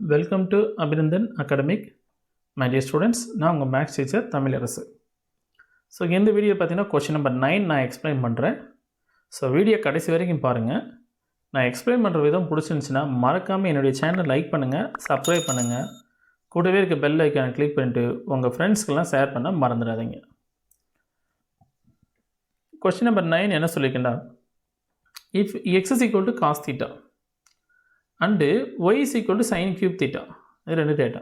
Welcome to Abhinandan academic. My dear students, நான் உங்கள் maths teacher Tamilarasu. So இந்த வீடியோ பார்த்தீங்கன்னா கொஷின் நம்பர் 9 நான் எக்ஸ்பிளைன் பண்ணுறேன். ஸோ வீடியோ கடைசி வரைக்கும் பாருங்கள். நான் எக்ஸ்பிளைன் பண்ணுற விதம் பிடிச்சிருந்துச்சின்னா மறக்காமல் என்னுடைய சேனலை லைக் பண்ணுங்கள், சப்ஸ்கிரைப் பண்ணுங்கள், கூடவே இருக்க பெல் ஐக்கானை கிளிக் பண்ணிட்டு உங்கள் ஃப்ரெண்ட்ஸ்க்கெல்லாம் ஷேர் பண்ண மறந்துடாதீங்க. கொஷின் நம்பர் 9 என்ன சொல்லியிருக்கேன்டா, if x is equal to cos theta and y is equal to sin cube theta. இது ரெண்டு data.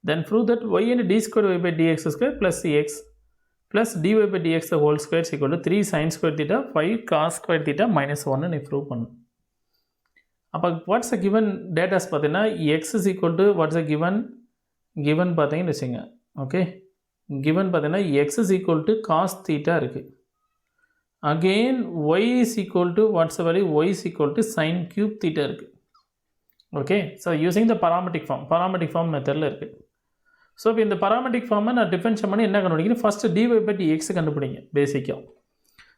Then prove that y and d square y by dx square plus cx plus dy by dx the whole square is equal to 3 sin square theta 5 cos square theta minus 1 நீ prove பண்ணு. அப்போ what's the given data பார்த்தீங்கன்னா x is equal to what's the given பார்த்தீங்கன்னு வச்சுங்க. Okay, given பார்த்தீங்கன்னா x is equal to cos theta இருக்குது. Again y is equal to what's the value, y is equal to sin cube theta இருக்குது. Okay, so using the parametric form மெத்தடில் இருக்குது. So இப்போ இந்த parametric ஃபார்மை நான் டிஃபென்ஷன் பண்ணி என்ன கண்டுபிடிக்கிறேன், ஃபஸ்ட்டு dy by dx கண்டுபிடிங்க பேசிக்காக.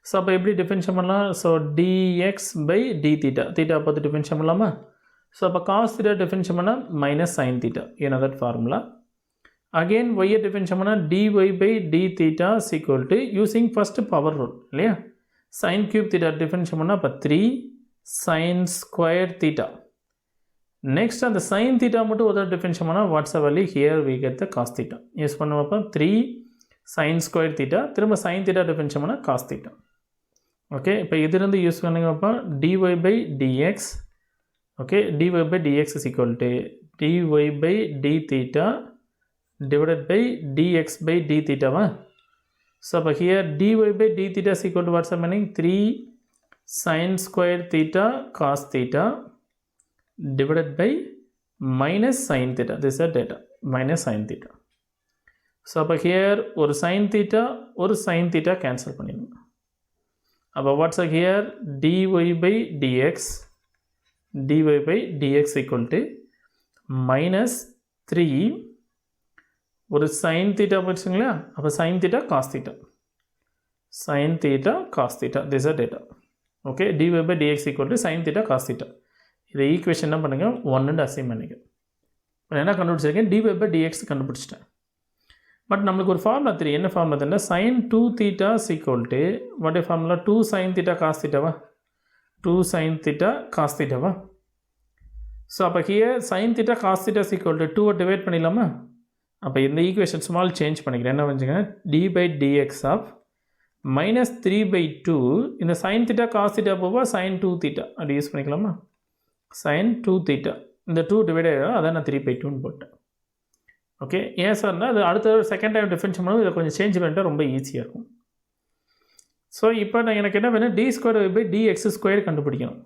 ஸோ அப்போ எப்படி டிஃபென்ஷன் பண்ணலாம், so dx by d theta பார்த்து டிஃபென்ஷன் பண்ணலாமா. ஸோ அப்போ காஸ் தீட்டா டிஃபென்ஷன் பண்ணால் மைனஸ் சைன் தீட்டா, ஏன்னா தட் ஃபார்முலா. அகெயின் ஒய்யை டிஃபென்ஷன் பண்ணால் dy by d theta is equal to using first power rule இல்லையா, சைன் கியூப் தீட்டா டிஃபென்ஷன் பண்ணால் அப்போ 3 sin square theta. நெக்ஸ்ட் அந்த சைன் தீட்டா மட்டும் ஒரு டிஃபென்ஷன் பண்ணால் what's value, here we get the cos theta. Use பண்ணுவப்போ 3 sin square theta, திரும்ப sine theta differentiation பண்ணால் காஸ் தீட்டா. ஓகே, இப்போ இதிலிருந்து யூஸ் பண்ணுங்கப்போ dy by dx. Okay, dy by dx is equal to dy by d theta divided by dx by d theta வா. So அப்போ here dy by d theta is equal to what's the meaning, 3 sin square theta cos theta divided by minus sin theta. This is the data, minus sin theta. So அப்போ here ஒரு sin theta ஒரு sin theta cancel பண்ணிடுங்க. அப்போ what's here, dy by dx equal to minus 3 ஒரு sin theta போச்சுங்களா, அப்போ sin theta cos theta, sin theta cos theta. This is the data. Okay, dy by dx equal to sin theta cos theta. இதை equation என்ன பண்ணுங்கள், 1 assign பண்ணிக்க. இப்போ என்ன கண்டுபிடிச்சிருக்கேன், dy by dx கண்டுபிடிச்சிட்டேன். But நம்மளுக்கு ஒரு ஃபார்முலா தெரியும். என்ன ஃபார்முலா தெரியும்னா, sin 2 theta is equal to what is formula, 2 sin theta cos theta வா, 2 sin theta cos theta வா. ஸோ அப்போ here sin theta cos theta is equal to 2 divide பண்ணிடலாமா. அப்போ இந்த ஈக்குவேஷன் ஸ்மால் சேஞ்ச் பண்ணிக்கிறேன். என்ன வந்துச்சுங்க, d by dx of minus 3 by 2 இந்த sin theta cos theta போவா sin 2 theta அப்படி யூஸ் பண்ணிக்கலாமா. sin 2 theta இந்த 2 டிவைட் ஆகிடும், அதான் நான் 3 by 2ன்னு போட்டேன். ஓகே, ஏன் சார்னா அது அடுத்த செகண்ட் டைம் டிஃபென்ஸ் பண்ணும்போது இதை கொஞ்சம் சேஞ்ச் பண்ணிட்டா ரொம்ப ஈஸியாக இருக்கும். ஸோ இப்போ நான் எனக்கு என்ன வேணும், d squared y by dx squared கண்டுபிடிக்கணும்.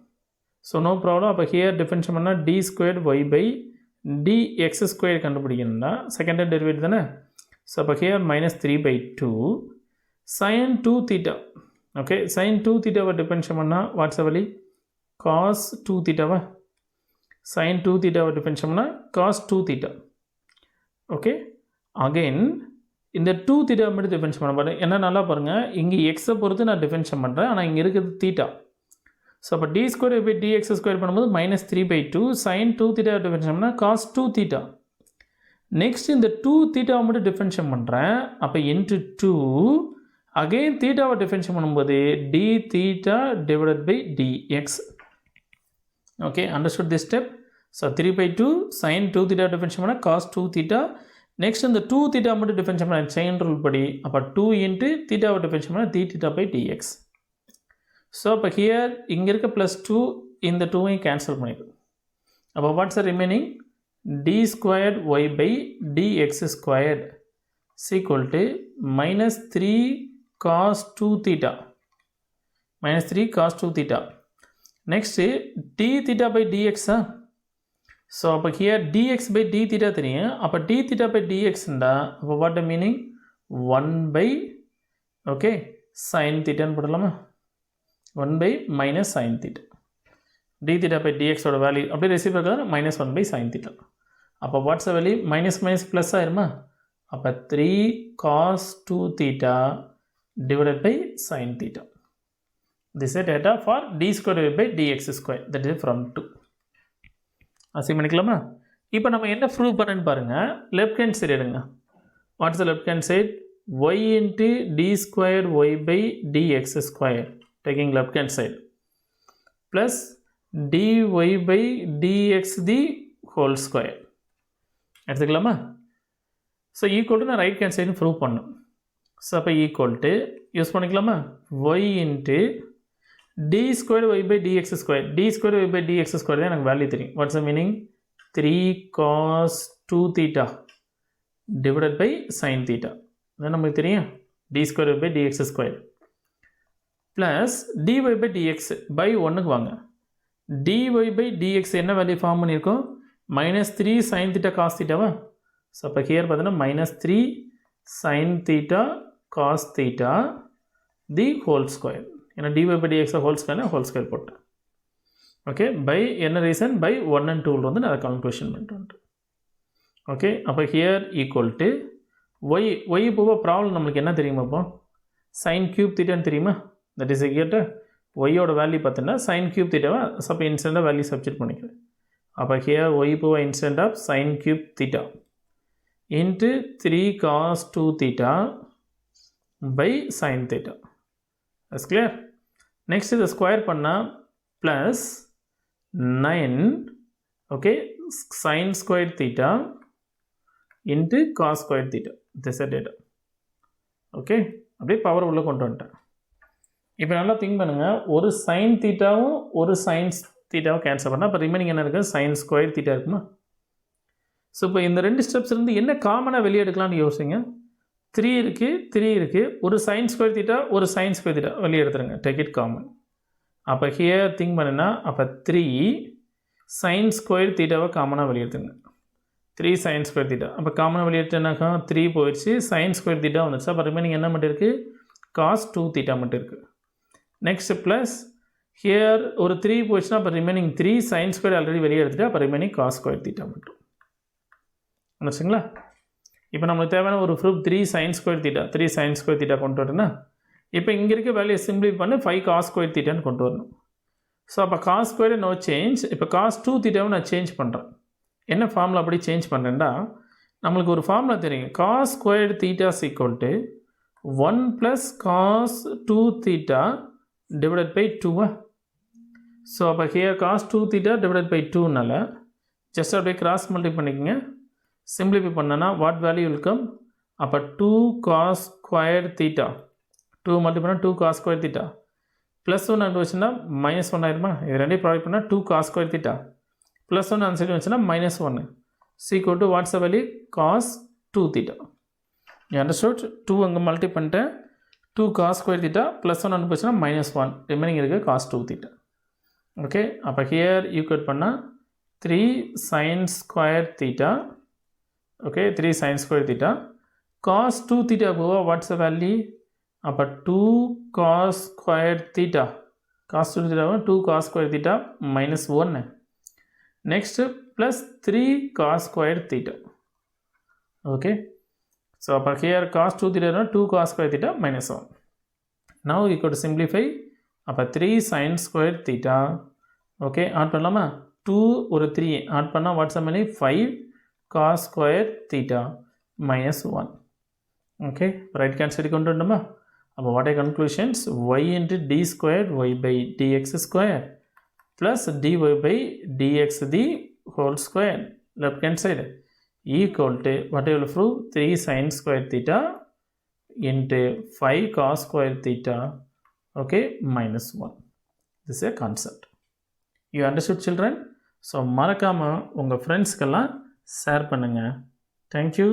So no problem. அப்போ ஹியர் டிஃபென்ஸ் பண்ணால் d squared y by dx squared கண்டுபிடிக்கணும்னா செகண்ட் டைம் டெரிவேட்டிவ் தானே. ஸோ அப்போ here minus 3 by 2 sin 2 theta. Okay, sin 2 thetaவை டிஃபென்ஸ் பண்ணால் வாட்ஸ் வேல்யூ, cos 2 theta வா, sin 2 thetaவை டிஃபென்ஸ் பண்ணால் cos 2 theta. ஓகே, அகெயின் இந்த 2 theta மட்டும் டிஃபென்ஸ் பண்ண பாருங்க. என்ன நல்லா பாருங்கள், இங்கே எக்ஸை பொறுத்து நான் டிஃபென்ஷன் பண்ணுறேன், ஆனால் இங்கே இருக்கிறது தீட்டா. ஸோ அப்போ d square by dx square பண்ணும்போது minus 3 by 2 sin 2 theta டிஃபென்ஷன் பண்ணால் cos 2 theta. நெக்ஸ்ட் இந்த 2 thetaவை மட்டும் டிஃபென்ஷன் பண்ணுறேன், அப்போ இன்ட்டு 2 அகெயின் தீட்டாவை டிஃபென்ஷன் பண்ணும்போது d theta divided by dx. Okay, understood this step. So 3 by 2 sin 2 theta டிஃபென்ஷன் பண்ணால் cos 2 theta. நெக்ஸ்ட் இந்த 2 theta மட்டும் டிஃபென்ஷன் பண்ண செயின் ரூல் படி, அப்போ 2 இன்ட்டு தீட்டாவை டிஃபென்ஷன் பண்ணால் d theta by dx. So அப்போ ஹியர் இங்கே இருக்க ப்ளஸ் 2 இந்த 2வையும் கேன்சல் பண்ணிடும். அப்போ what's remaining, d squared y by dx squared is equal to minus 3 cos 2 theta, minus 3 cos 2 theta. Next d theta by dx. So அப்போ here dx by d theta தெரியும், அப்போ d theta by dxண்டா அப்போ what the meaning, 1 by okay sin thetaன்னு போடலாமா, 1 by minus sin theta. d theta by dxோட value அப்படியே ரெசிவ் இருக்கிறது minus 1 by sin theta. அப்போ what's value, minus minus plus ஆயிருமா. அப்போ 3 cos 2 theta divided by sin theta. This is data for d squared by dx squared, that is from 2. Assign பண்ணிக்கலாமா. இப்போ நம்ம என்ன ப்ரூவ் பண்ணேன்னு பாருங்கள். லெஃப்ட் ஹேண்ட் சைடு எடுங்க. What's the left hand side? y into d square y by dx square, taking left hand side, plus dy by dx the whole square. எடுத்துக்கலாமா? So equal to நான் right hand side prove பண்ணும். So அப்போ equal to use பண்ணிக்கலாமா? y into d square y by dx square. d square y by dx square தான் எனக்கு value தெரியும். What's the meaning? 3 cos 2 theta divided by sin theta. அதான் நமக்கு தெரியும். d square by dx square plus dy by dx by 1க்கு வாங்க. dy by dx என்ன value form பண்ணியிருக்கோம்? -3 sin theta cos theta. So அப்போ ஹியர் பார்த்தீங்கன்னா -3 sin theta cos theta the whole square. ஏன்னா dy by dx whole square போட்டேன். Okay, by என்ன reason? By 1 and 2 வந்து நான் அதை கால்குலேஷன் பண்ணிட்டு. ஓகே, அப்போ ஹியர் ஈக்குவல் டு y போக ப்ராப்ளம் நம்மளுக்கு என்ன தெரியுமா? இப்போ sin cube theta தெரியுமா? தட் இஸ் எக்ஸாக்ட் ஒய்யோட வேல்யூ பார்த்தீங்கன்னா sin cube theta. அப்போ இன்ஸ்டண்ட்டாக வேல்யூ சப்ஸ்டிட் பண்ணிக்கிறேன். அப்போ ஹியர் y போக instant of sin cube theta into 3 cos 2 theta by sin theta. That's clear. Next இதை ஸ்கொயர் பண்ணால் plus 9 okay sin square theta into cos square theta. This is data. Okay, அப்படியே power உள்ள கொண்டு வந்துட்டேன். இப்போ நல்லா think பண்ணுங்கள். ஒரு சைன் தீட்டாவும் ஒரு சைன்ஸ் தீட்டாவும் கேன்சல் பண்ணால் அப்போ ரிமைனிங் என்ன இருக்குது? சைன் ஸ்கொயர் தீட்டா இருக்குமா? ஸோ இப்போ இந்த 2 ஸ்டெப்ஸ் இருந்து என்ன காமனாக வெளியே எடுக்கலாம்னு யோசிங்க. 3 இருக்குது, ஒரு சைன் ஸ்கொயர் தீட்டா ஒரு சைன் ஸ்கொயர் தீட்டா வெளியே எடுத்துருங்க. Take it common. அப்போ ஹியர் திங்க் பண்ணுன்னா அப்போ 3 சைன் ஸ்கொயர் தீட்டாவை காமனாக வெளியே எடுத்துங்க. 3 sin square theta. அப்போ காமனாக வெளியேற்றினாக்கா 3 போயிடுச்சு, sin square theta வந்துடுச்சு. அப்போ ரிமைனிங் என்ன மட்டும் இருக்குது? cos 2 theta மட்டும் இருக்குது. நெக்ஸ்ட் ப்ளஸ் ஹியர் ஒரு 3 போயிடுச்சுன்னா அப்போ ரிமைனிங் 3 sin square ஆல்ரெடி வெளியே எடுத்துகிட்டு அப்போ ரிமைனிங் cos square theta மட்டும் வந்துச்சுங்களா? இப்போ நம்மளுக்கு தேவையான ஒரு ப்ரூஃப் 3 sin square theta கொண்டு வரணும்னா இப்போ இங்கே இருக்க வேல்யூ சிம்பிளை பண்ணி 5 cos square thetaன்னு கொண்டு வரணும். ஸோ அப்போ cos square நோ சேஞ்ச். இப்போ cos 2 thetaவை நான் சேஞ்ச் பண்ணுறேன். என்ன ஃபார்முலா அப்படி சேஞ்ச் பண்ணுறேன்டா நம்மளுக்கு ஒரு ஃபார்முலா தெரியும். cos squared theta is equal to 1 plus cos 2 theta divided by 2. So அப்போ here cos 2 theta divided by 2னால ஜஸ்ட் அப்படியே கிராஸ் மல்டிப்ளை பண்ணிக்கோங்க. சிம்பிளிஃபை பண்ணனா வாட் வேல்யூ வில் கம்? அப்போ 2 cos squared theta 2 மல்டிப்ளை பண்ணால் 2 cos squared theta plus 1 and வச்சுன்னா -1 ஆயிருமா? இது ரெண்டையும் ப்ராடக்ட் பண்ணால் 2 cos squared theta plus 1 answer வந்துச்சுன்னா -1 sequel to what's value? cos 2 theta. You understood? 2 அங்கே மல்டி பண்ணிட்டேன். 2 cos square theta plus 1 அனுப்பிச்சுன்னா -1 remaining இருக்குது cos 2 theta. ஓகே, அப்போ ஹியர் ஈக்குவேட் பண்ணால் 3 sin square theta. Okay, 3 sin square theta cos 2 theta போவா watts value? அப்போ 2 cos square theta cos 2 theta 2 cos square theta -1. Next plus 3 cos square theta. Okay, so upper here cos 2 theta 2 cos square theta -1. Now you could simplify upper 3 sin square theta. Okay, add பண்ணலாமா? 2 ஒரு 3 add பண்ணா what's the meaning? 5 cos square theta -1. Okay, right hand side கொண்டு வரணுமா? அப்போ what are conclusions? y into d squared y by dx square plus dy by dx the whole square left hand side equal to what I will prove? 3 sin square theta into 5 cos square theta. Okay, -1. This is a concept. You understood, children? So மறக்காம உங்க ஃப்ரெண்ட்ஸ்க்கெல்லாம் share பண்ணுங்க. Thank you.